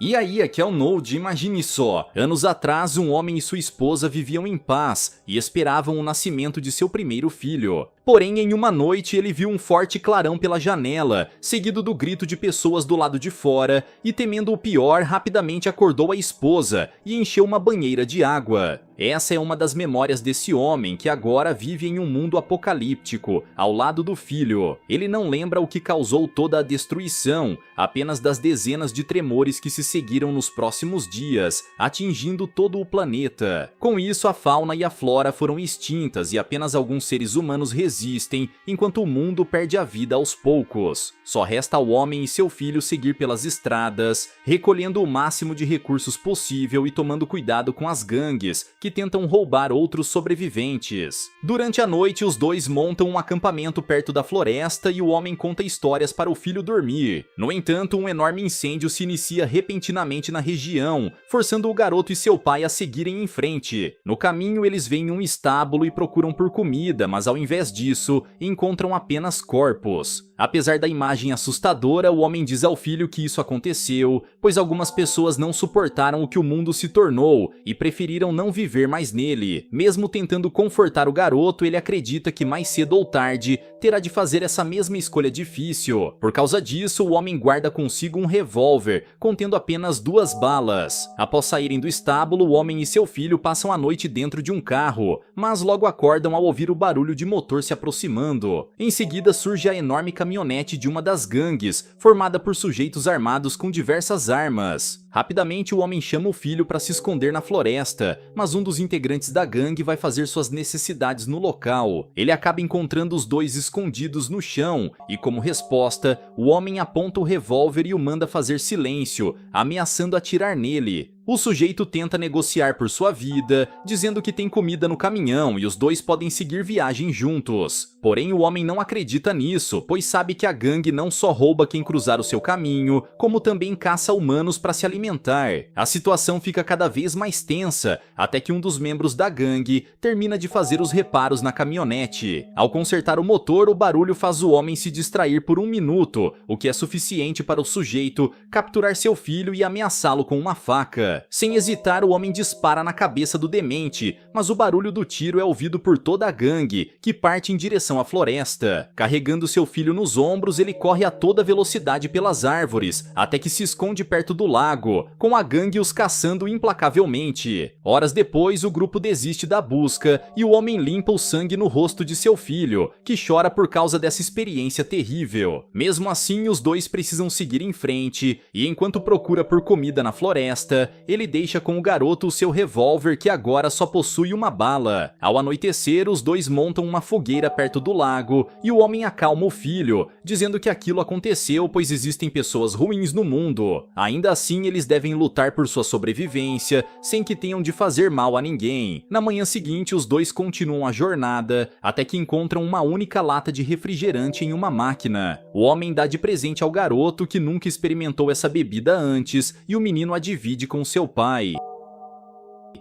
E aí, aqui é o Node, imagine só. Anos atrás, um homem e sua esposa viviam em paz e esperavam o nascimento de seu primeiro filho. Porém, em uma noite, ele viu um forte clarão pela janela, seguido do grito de pessoas do lado de fora, e temendo o pior, rapidamente acordou a esposa e encheu uma banheira de água. Essa é uma das memórias desse homem que agora vive em um mundo apocalíptico, ao lado do filho. Ele não lembra o que causou toda a destruição, apenas das dezenas de tremores que se seguiram nos próximos dias, atingindo todo o planeta. Com isso, a fauna e a flora foram extintas e apenas alguns seres humanos resistem, enquanto o mundo perde a vida aos poucos. Só resta ao homem e seu filho seguir pelas estradas, recolhendo o máximo de recursos possível e tomando cuidado com as gangues que tentam roubar outros sobreviventes. Durante a noite, os dois montam um acampamento perto da floresta e o homem conta histórias para o filho dormir. No entanto, um enorme incêndio se inicia repentinamente na região, forçando o garoto e seu pai a seguirem em frente. No caminho, eles veem um estábulo e procuram por comida, mas ao invés disso, encontram apenas corpos. Apesar da imagem assustadora, o homem diz ao filho que isso aconteceu, pois algumas pessoas não suportaram o que o mundo se tornou e preferiram não viver mais nele. Mesmo tentando confortar o garoto, ele acredita que mais cedo ou tarde terá de fazer essa mesma escolha difícil. Por causa disso, o homem guarda consigo um revólver, contendo apenas 2 balas. Após saírem do estábulo, o homem e seu filho passam a noite dentro de um carro, mas logo acordam ao ouvir o barulho de motor se aproximando. Em seguida surge a enorme caminhonete de uma das gangues, formada por sujeitos armados com diversas armas. Rapidamente o homem chama o filho para se esconder na floresta, mas um dos integrantes da gangue vai fazer suas necessidades no local. Ele acaba encontrando os dois escondidos no chão e, como resposta, o homem aponta o revólver e o manda fazer silêncio, ameaçando atirar nele. O sujeito tenta negociar por sua vida, dizendo que tem comida no caminhão e os dois podem seguir viagem juntos. Porém, o homem não acredita nisso, pois sabe que a gangue não só rouba quem cruzar o seu caminho, como também caça humanos para se alimentar. A situação fica cada vez mais tensa, até que um dos membros da gangue termina de fazer os reparos na caminhonete. Ao consertar o motor, o barulho faz o homem se distrair por 1 minuto, o que é suficiente para o sujeito capturar seu filho e ameaçá-lo com uma faca. Sem hesitar, o homem dispara na cabeça do demente, mas o barulho do tiro é ouvido por toda a gangue, que parte em direção à floresta. Carregando seu filho nos ombros, ele corre a toda velocidade pelas árvores, até que se esconde perto do lago, com a gangue os caçando implacavelmente. Horas depois, o grupo desiste da busca e o homem limpa o sangue no rosto de seu filho, que chora por causa dessa experiência terrível. Mesmo assim, os dois precisam seguir em frente, e enquanto procura por comida na floresta, ele deixa com o garoto o seu revólver que agora só possui uma bala. Ao anoitecer, os dois montam uma fogueira perto do lago e o homem acalma o filho, dizendo que aquilo aconteceu pois existem pessoas ruins no mundo. Ainda assim, eles devem lutar por sua sobrevivência, sem que tenham de fazer mal a ninguém. Na manhã seguinte, os dois continuam a jornada, até que encontram uma única lata de refrigerante em uma máquina. O homem dá de presente ao garoto, que nunca experimentou essa bebida antes, e o menino a divide com seu pai.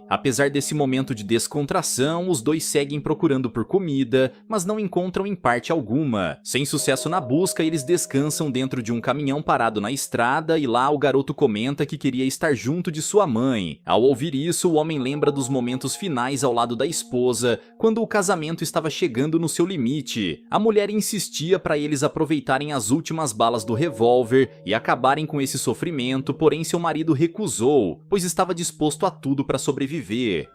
Apesar desse momento de descontração, os dois seguem procurando por comida, mas não encontram em parte alguma. Sem sucesso na busca, eles descansam dentro de um caminhão parado na estrada e lá o garoto comenta que queria estar junto de sua mãe. Ao ouvir isso, o homem lembra dos momentos finais ao lado da esposa, quando o casamento estava chegando no seu limite. A mulher insistia para eles aproveitarem as últimas balas do revólver e acabarem com esse sofrimento, porém seu marido recusou, pois estava disposto a tudo para sobreviver.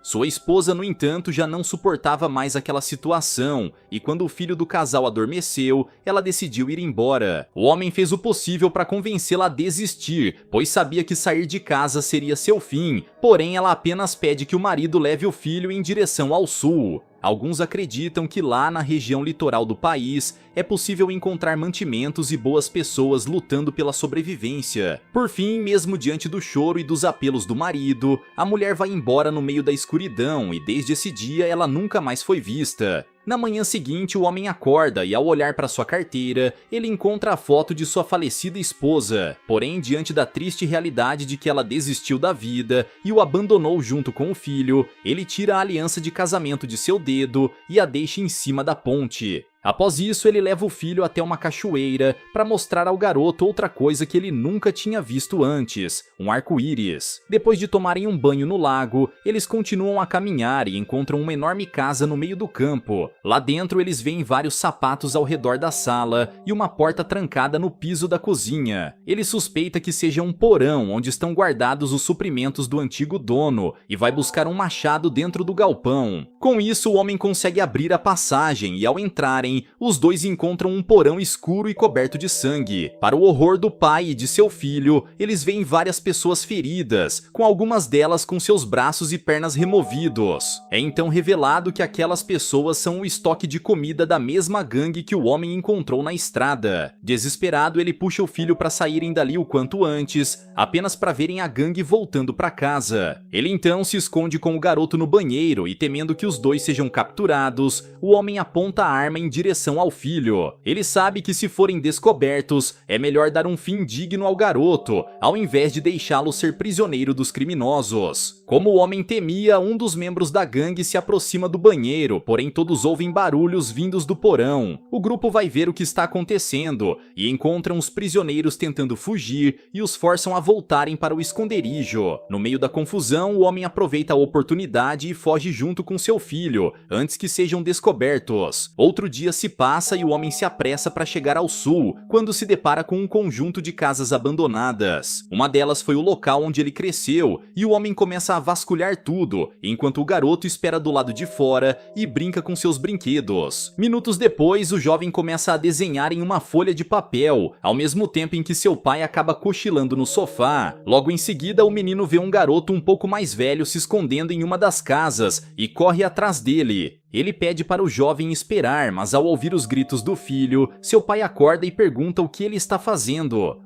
Sua esposa, no entanto, já não suportava mais aquela situação, e quando o filho do casal adormeceu, ela decidiu ir embora. O homem fez o possível para convencê-la a desistir, pois sabia que sair de casa seria seu fim, porém ela apenas pede que o marido leve o filho em direção ao sul. Alguns acreditam que lá na região litoral do país é possível encontrar mantimentos e boas pessoas lutando pela sobrevivência. Por fim, mesmo diante do choro e dos apelos do marido, a mulher vai embora no meio da escuridão e desde esse dia ela nunca mais foi vista. Na manhã seguinte, o homem acorda e, ao olhar para sua carteira, ele encontra a foto de sua falecida esposa. Porém, diante da triste realidade de que ela desistiu da vida e o abandonou junto com o filho, ele tira a aliança de casamento de seu dedo e a deixa em cima da ponte. Após isso, ele leva o filho até uma cachoeira para mostrar ao garoto outra coisa que ele nunca tinha visto antes, um arco-íris. Depois de tomarem um banho no lago, eles continuam a caminhar e encontram uma enorme casa no meio do campo. Lá dentro, eles veem vários sapatos ao redor da sala e uma porta trancada no piso da cozinha. Ele suspeita que seja um porão onde estão guardados os suprimentos do antigo dono e vai buscar um machado dentro do galpão. Com isso, o homem consegue abrir a passagem e, ao entrarem, os dois encontram um porão escuro e coberto de sangue. Para o horror do pai e de seu filho, eles veem várias pessoas feridas, com algumas delas com seus braços e pernas removidos. É então revelado que aquelas pessoas são o estoque de comida da mesma gangue que o homem encontrou na estrada. Desesperado, ele puxa o filho para saírem dali o quanto antes, apenas para verem a gangue voltando para casa. Ele então se esconde com o garoto no banheiro e, temendo que os dois sejam capturados, o homem aponta a arma em direção ao filho. Ele sabe que se forem descobertos, é melhor dar um fim digno ao garoto, ao invés de deixá-lo ser prisioneiro dos criminosos. Como o homem temia, um dos membros da gangue se aproxima do banheiro, porém todos ouvem barulhos vindos do porão. O grupo vai ver o que está acontecendo e encontram os prisioneiros tentando fugir e os forçam a voltarem para o esconderijo. No meio da confusão, o homem aproveita a oportunidade e foge junto com seu filho, antes que sejam descobertos. Outro dia se passa e o homem se apressa para chegar ao sul, quando se depara com um conjunto de casas abandonadas. Uma delas foi o local onde ele cresceu, e o homem começa a vasculhar tudo, enquanto o garoto espera do lado de fora e brinca com seus brinquedos. Minutos depois, o jovem começa a desenhar em uma folha de papel, ao mesmo tempo em que seu pai acaba cochilando no sofá. Logo em seguida, o menino vê um garoto um pouco mais velho se escondendo em uma das casas e corre atrás dele. Ele pede para o jovem esperar, mas ao ouvir os gritos do filho, seu pai acorda e pergunta o que ele está fazendo.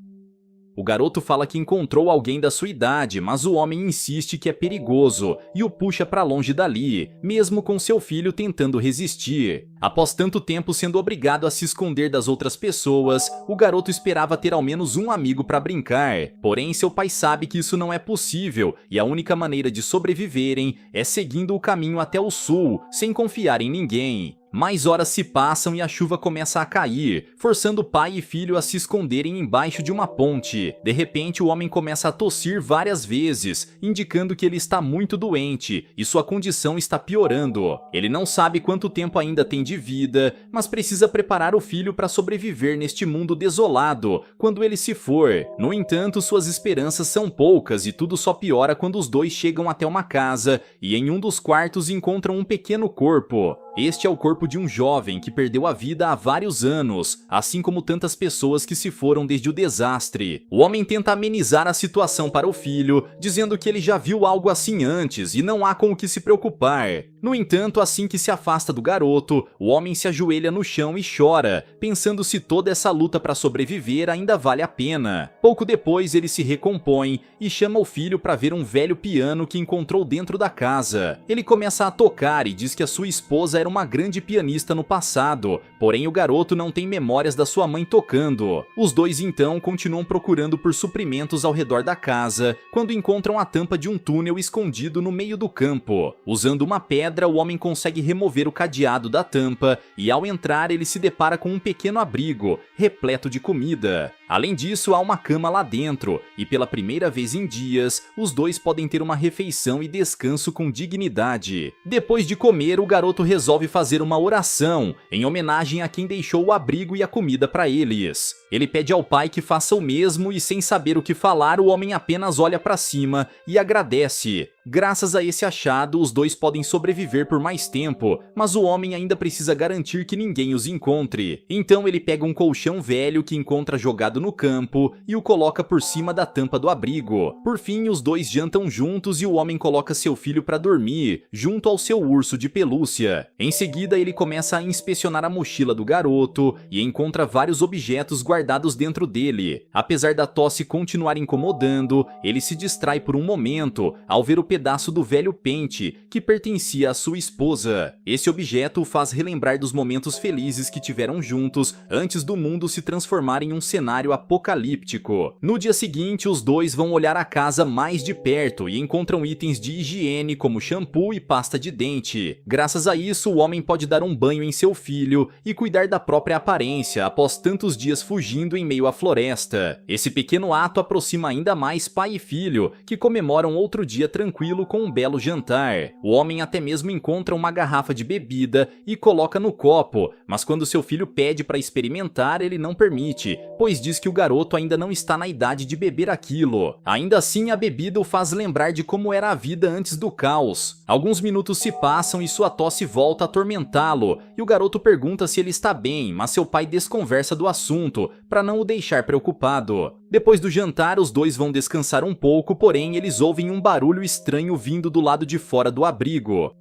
O garoto fala que encontrou alguém da sua idade, mas o homem insiste que é perigoso e o puxa para longe dali, mesmo com seu filho tentando resistir. Após tanto tempo sendo obrigado a se esconder das outras pessoas, o garoto esperava ter ao menos um amigo para brincar. Porém, seu pai sabe que isso não é possível e a única maneira de sobreviverem é seguindo o caminho até o sul, sem confiar em ninguém. Mais horas se passam e a chuva começa a cair, forçando pai e filho a se esconderem embaixo de uma ponte. De repente, o homem começa a tossir várias vezes, indicando que ele está muito doente e sua condição está piorando. Ele não sabe quanto tempo ainda tem de vida, mas precisa preparar o filho para sobreviver neste mundo desolado quando ele se for. No entanto, suas esperanças são poucas e tudo só piora quando os dois chegam até uma casa e em um dos quartos encontram um pequeno corpo. Este é o corpo de um jovem que perdeu a vida há vários anos, assim como tantas pessoas que se foram desde o desastre. O homem tenta amenizar a situação para o filho, dizendo que ele já viu algo assim antes e não há com o que se preocupar. No entanto, assim que se afasta do garoto, o homem se ajoelha no chão e chora, pensando se toda essa luta para sobreviver ainda vale a pena. Pouco depois, ele se recompõe e chama o filho para ver um velho piano que encontrou dentro da casa. Ele começa a tocar e diz que a sua esposa era uma grande pianista no passado, porém o garoto não tem memórias da sua mãe tocando. Os dois então continuam procurando por suprimentos ao redor da casa, quando encontram a tampa de um túnel escondido no meio do campo. Usando uma pedra, o homem consegue remover o cadeado da tampa e ao entrar ele se depara com um pequeno abrigo, repleto de comida. Além disso, há uma cama lá dentro, e pela primeira vez em dias, os dois podem ter uma refeição e descanso com dignidade. Depois de comer, o garoto resolve fazer uma oração, em homenagem a quem deixou o abrigo e a comida para eles. Ele pede ao pai que faça o mesmo e, sem saber o que falar, o homem apenas olha para cima e agradece. Graças a esse achado, os dois podem sobreviver por mais tempo, mas o homem ainda precisa garantir que ninguém os encontre. Então ele pega um colchão velho que encontra jogado no campo e o coloca por cima da tampa do abrigo. Por fim, os dois jantam juntos e o homem coloca seu filho para dormir, junto ao seu urso de pelúcia. Em seguida, ele começa a inspecionar a mochila do garoto e encontra vários objetos guardados dentro dele. Apesar da tosse continuar incomodando, ele se distrai por um momento ao ver o pedaço pedaço do velho pente que pertencia à sua esposa. Esse objeto o faz relembrar dos momentos felizes que tiveram juntos antes do mundo se transformar em um cenário apocalíptico. No dia seguinte, os dois vão olhar a casa mais de perto e encontram itens de higiene como shampoo e pasta de dente. Graças a isso, o homem pode dar um banho em seu filho e cuidar da própria aparência após tantos dias fugindo em meio à floresta. Esse pequeno ato aproxima ainda mais pai e filho, que comemoram outro dia tranquilo com um belo jantar. O homem até mesmo encontra uma garrafa de bebida e coloca no copo, mas quando seu filho pede para experimentar, ele não permite, pois diz que o garoto ainda não está na idade de beber aquilo. Ainda assim, a bebida o faz lembrar de como era a vida antes do caos. Alguns minutos se passam e sua tosse volta a atormentá-lo, e o garoto pergunta se ele está bem, mas seu pai desconversa do assunto, para não o deixar preocupado. Depois do jantar, os dois vão descansar um pouco, porém eles ouvem um barulho estranho vindo do lado de fora do abrigo.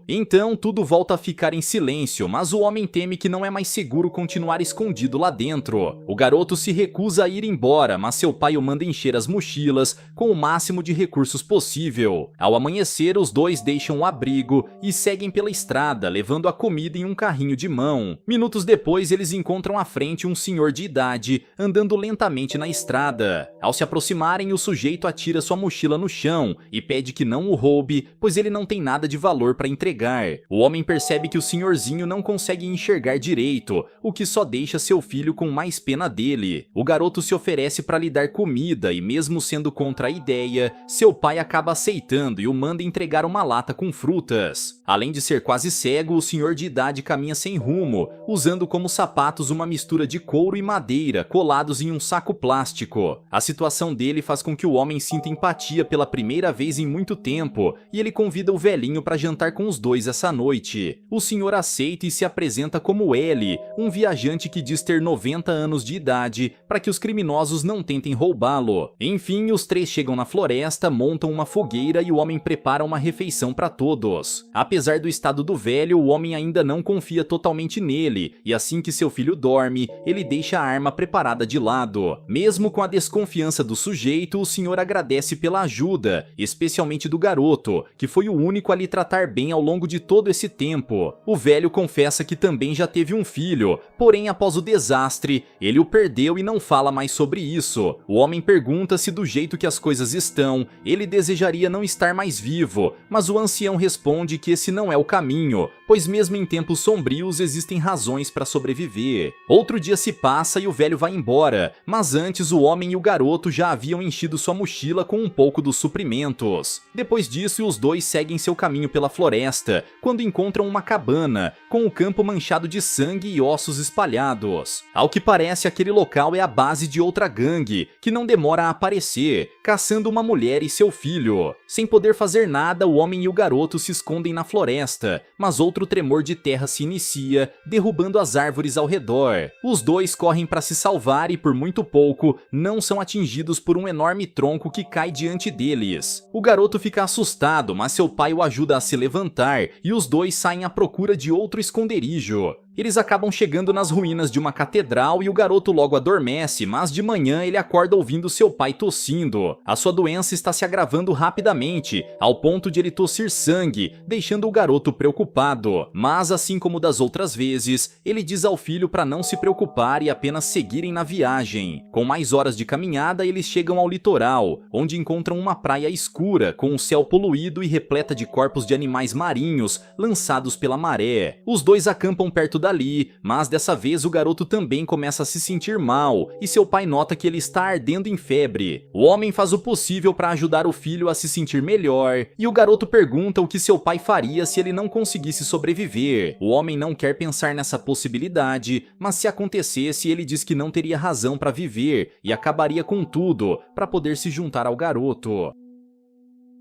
Então tudo volta a ficar em silêncio, mas o homem teme que não é mais seguro continuar escondido lá dentro. O garoto se recusa a ir embora, mas seu pai o manda encher as mochilas com o máximo de recursos possível. Ao amanhecer, os dois deixam o abrigo e seguem pela estrada, levando a comida em um carrinho de mão. Minutos depois, eles encontram à frente um senhor de idade, andando lentamente na estrada. Ao se aproximarem, o sujeito atira sua mochila no chão e pede que não o roube, pois ele não tem nada de valor para entregar. O homem percebe que o senhorzinho não consegue enxergar direito, o que só deixa seu filho com mais pena dele. O garoto se oferece para lhe dar comida e, mesmo sendo contra a ideia, seu pai acaba aceitando e o manda entregar uma lata com frutas. Além de ser quase cego, o senhor de idade caminha sem rumo, usando como sapatos uma mistura de couro e madeira colados em um saco plástico. A situação dele faz com que o homem sinta empatia pela primeira vez em muito tempo e ele convida o velhinho para jantar com os dois essa noite. O senhor aceita e se apresenta como L, um viajante que diz ter 90 anos de idade, para que os criminosos não tentem roubá-lo. Enfim, os três chegam na floresta, montam uma fogueira e o homem prepara uma refeição para todos. Apesar do estado do velho, o homem ainda não confia totalmente nele, e assim que seu filho dorme, ele deixa a arma preparada de lado. Mesmo com a desconfiança do sujeito, o senhor agradece pela ajuda, especialmente do garoto, que foi o único a lhe tratar bem ao longo de todo esse tempo. O velho confessa que também já teve um filho, porém após o desastre, ele o perdeu e não fala mais sobre isso. O homem pergunta se do jeito que as coisas estão, ele desejaria não estar mais vivo, mas o ancião responde que esse não é o caminho, pois mesmo em tempos sombrios existem razões para sobreviver. Outro dia se passa e o velho vai embora, mas antes o homem e o garoto já haviam enchido sua mochila com um pouco dos suprimentos. Depois disso, os dois seguem seu caminho pela floresta, quando encontram uma cabana, com o campo manchado de sangue e ossos espalhados. Ao que parece, aquele local é a base de outra gangue, que não demora a aparecer, caçando uma mulher e seu filho. Sem poder fazer nada, o homem e o garoto se escondem na floresta, mas outro tremor de terra se inicia, derrubando as árvores ao redor. Os dois correm para se salvar e, por muito pouco, não são atingidos por um enorme tronco que cai diante deles. O garoto fica assustado, mas seu pai o ajuda a se levantar e os dois saem à procura de outro esconderijo. Eles acabam chegando nas ruínas de uma catedral e o garoto logo adormece, mas de manhã ele acorda ouvindo seu pai tossindo. A sua doença está se agravando rapidamente, ao ponto de ele tossir sangue, deixando o garoto preocupado. Mas, assim como das outras vezes, ele diz ao filho para não se preocupar e apenas seguirem na viagem. Com mais horas de caminhada, eles chegam ao litoral, onde encontram uma praia escura, com o céu poluído e repleta de corpos de animais marinhos lançados pela maré. Os dois acampam perto dali, mas dessa vez o garoto também começa a se sentir mal e seu pai nota que ele está ardendo em febre. O homem faz o possível para ajudar o filho a se sentir melhor e o garoto pergunta o que seu pai faria se ele não conseguisse sobreviver. O homem não quer pensar nessa possibilidade, mas se acontecesse, ele diz que não teria razão para viver e acabaria com tudo para poder se juntar ao garoto.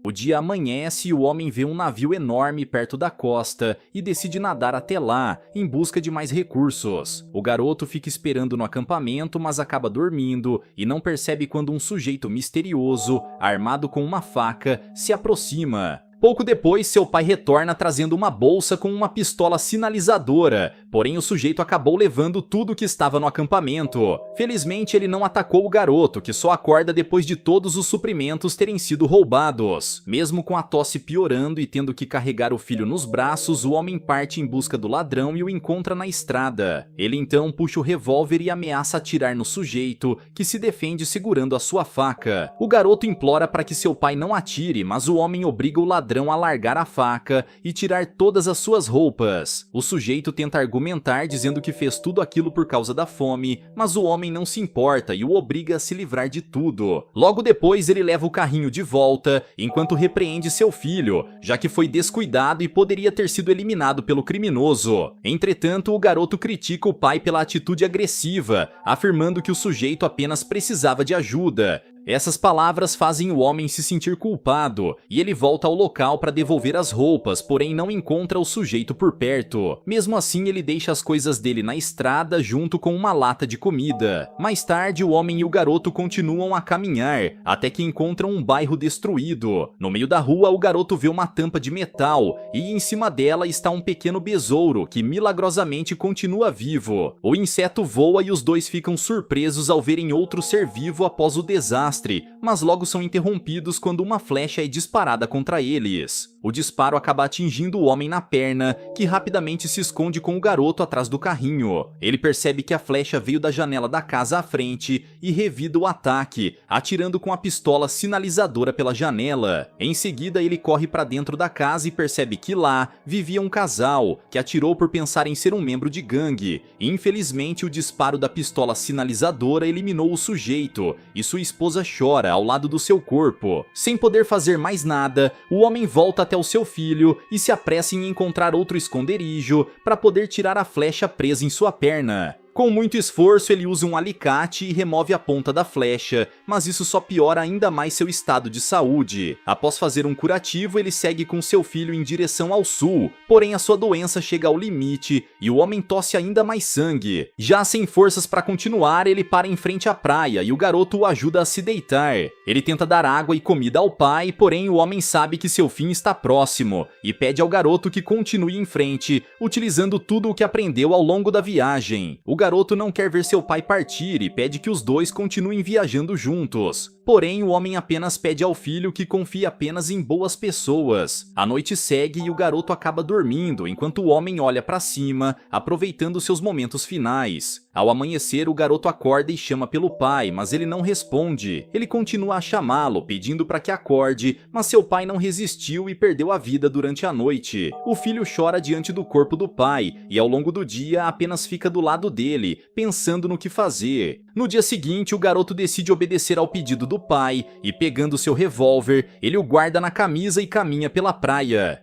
O dia amanhece e o homem vê um navio enorme perto da costa e decide nadar até lá, em busca de mais recursos. O garoto fica esperando no acampamento, mas acaba dormindo e não percebe quando um sujeito misterioso, armado com uma faca, se aproxima. Pouco depois, seu pai retorna trazendo uma bolsa com uma pistola sinalizadora, porém o sujeito acabou levando tudo que estava no acampamento. Felizmente, ele não atacou o garoto, que só acorda depois de todos os suprimentos terem sido roubados. Mesmo com a tosse piorando e tendo que carregar o filho nos braços, o homem parte em busca do ladrão e o encontra na estrada. Ele então puxa o revólver e ameaça atirar no sujeito, que se defende segurando a sua faca. O garoto implora para que seu pai não atire, mas o homem obriga o ladrão a largar a faca e tirar todas as suas roupas. O sujeito tenta argumentar dizendo que fez tudo aquilo por causa da fome, mas o homem não se importa e o obriga a se livrar de tudo. Logo depois, ele leva o carrinho de volta, enquanto repreende seu filho, já que foi descuidado e poderia ter sido eliminado pelo criminoso. Entretanto, o garoto critica o pai pela atitude agressiva, afirmando que o sujeito apenas precisava de ajuda. Essas palavras fazem o homem se sentir culpado, e ele volta ao local para devolver as roupas, porém não encontra o sujeito por perto. Mesmo assim, ele deixa as coisas dele na estrada junto com uma lata de comida. Mais tarde, o homem e o garoto continuam a caminhar, até que encontram um bairro destruído. No meio da rua, o garoto vê uma tampa de metal, e em cima dela está um pequeno besouro, que milagrosamente continua vivo. O inseto voa e os dois ficam surpresos ao verem outro ser vivo após o desastre, mas logo são interrompidos quando uma flecha é disparada contra eles. O disparo acaba atingindo o homem na perna, que rapidamente se esconde com o garoto atrás do carrinho. Ele percebe que a flecha veio da janela da casa à frente e revida o ataque, atirando com a pistola sinalizadora pela janela. Em seguida, ele corre para dentro da casa e percebe que lá vivia um casal, que atirou por pensar em ser um membro de gangue. Infelizmente, o disparo da pistola sinalizadora eliminou o sujeito, e sua esposa chora ao lado do seu corpo. Sem poder fazer mais nada, o homem volta até o seu filho e se apressa em encontrar outro esconderijo para poder tirar a flecha presa em sua perna. Com muito esforço, ele usa um alicate e remove a ponta da flecha, mas isso só piora ainda mais seu estado de saúde. Após fazer um curativo, ele segue com seu filho em direção ao sul, porém a sua doença chega ao limite e o homem tosse ainda mais sangue. Já sem forças para continuar, ele para em frente à praia e o garoto o ajuda a se deitar. Ele tenta dar água e comida ao pai, porém o homem sabe que seu fim está próximo e pede ao garoto que continue em frente, utilizando tudo o que aprendeu ao longo da viagem. O garoto não quer ver seu pai partir e pede que os dois continuem viajando juntos. Porém, o homem apenas pede ao filho que confie apenas em boas pessoas. A noite segue e o garoto acaba dormindo, enquanto o homem olha para cima, aproveitando seus momentos finais. Ao amanhecer, o garoto acorda e chama pelo pai, mas ele não responde. Ele continua a chamá-lo, pedindo para que acorde, mas seu pai não resistiu e perdeu a vida durante a noite. O filho chora diante do corpo do pai e ao longo do dia apenas fica do lado dele, pensando no que fazer. No dia seguinte, o garoto decide obedecer ao pedido do pai e, pegando seu revólver, ele o guarda na camisa e caminha pela praia.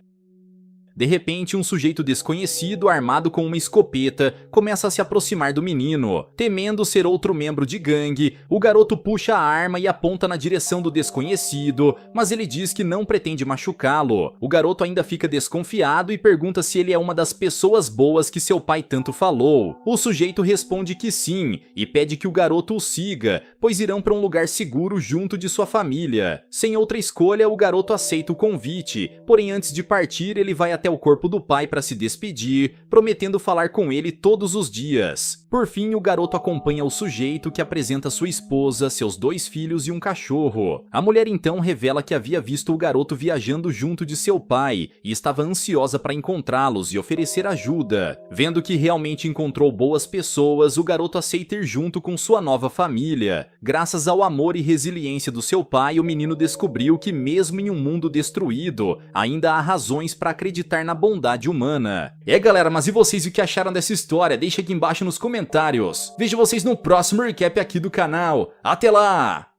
De repente, um sujeito desconhecido, armado com uma escopeta, começa a se aproximar do menino. Temendo ser outro membro de gangue, o garoto puxa a arma e aponta na direção do desconhecido, mas ele diz que não pretende machucá-lo. O garoto ainda fica desconfiado e pergunta se ele é uma das pessoas boas que seu pai tanto falou. O sujeito responde que sim e pede que o garoto o siga, pois irão para um lugar seguro junto de sua família. Sem outra escolha, o garoto aceita o convite, porém antes de partir, ele vai até o corpo do pai para se despedir, prometendo falar com ele todos os dias. Por fim, o garoto acompanha o sujeito, que apresenta sua esposa, seus 2 filhos e um cachorro. A mulher então revela que havia visto o garoto viajando junto de seu pai e estava ansiosa para encontrá-los e oferecer ajuda. Vendo que realmente encontrou boas pessoas, o garoto aceita ir junto com sua nova família. Graças ao amor e resiliência do seu pai, o menino descobriu que mesmo em um mundo destruído, ainda há razões para acreditar na bondade humana. Galera, mas e vocês, o que acharam dessa história? Deixa aqui embaixo nos comentários. Vejo vocês no próximo recap aqui do canal. Até lá!